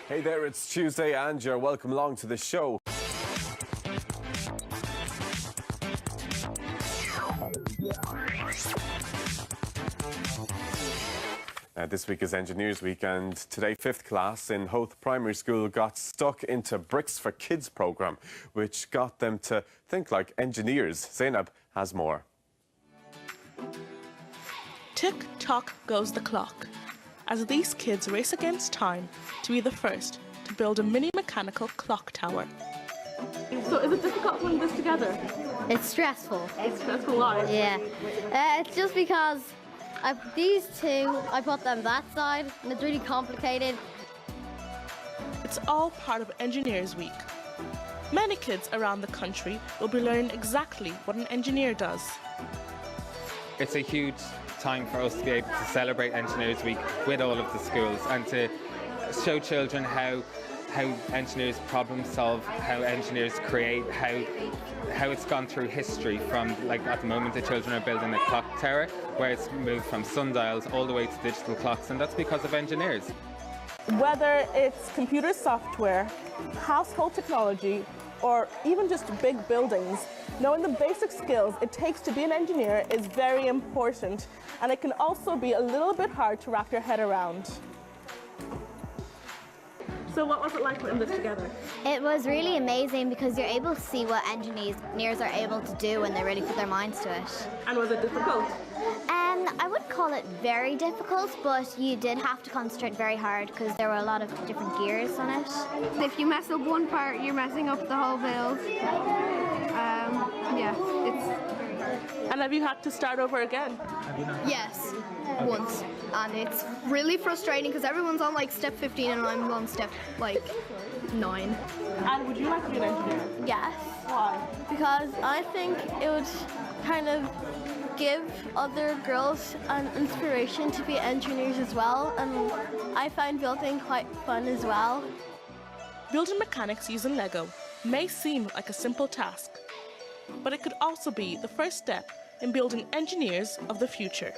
Hey there, it's Tuesday and you're welcome along to the show. This week is Engineers Week, and today 5th class in Howth Primary School got stuck into Bricks for Kids programme, which got them to think like engineers. Zainab has more. Tick-tock goes the clock, as these kids race against time to be the first to build a mini mechanical clock tower. So is it difficult putting this together? It's stressful. It's stressful, why? Yeah. It's just because these two, I put them that side, and it's really complicated. It's all part of Engineers Week. Many kids around the country will be learning exactly what an engineer does. It's a huge time for us to be able to celebrate Engineers Week with all of the schools and to show children how engineers problem solve, how engineers create, how it's gone through history from, like at the moment the children are building a clock tower where it's moved from sundials all the way to digital clocks, and that's because of engineers. Whether it's computer software, household technology, or even just big buildings, knowing the basic skills it takes to be an engineer is very important, and it can also be a little bit hard to wrap your head around. So what was it like putting this together? It was really amazing because you're able to see what engineers are able to do when they really put their minds to it. And was it difficult? I wouldn't call it very difficult, but you did have to concentrate very hard because there were a lot of different gears on it. If you mess up one part, you're messing up the whole build. And have you had to start over again? Yes, once. And it's really frustrating because everyone's on like step 15 and I'm on step like 9. And would you like to be an engineer? Yes. Why? Because I think it would kind of give other girls an inspiration to be engineers as well, and I find building quite fun as well. Building mechanics using Lego may seem like a simple task, but it could also be the first step in building engineers of the future.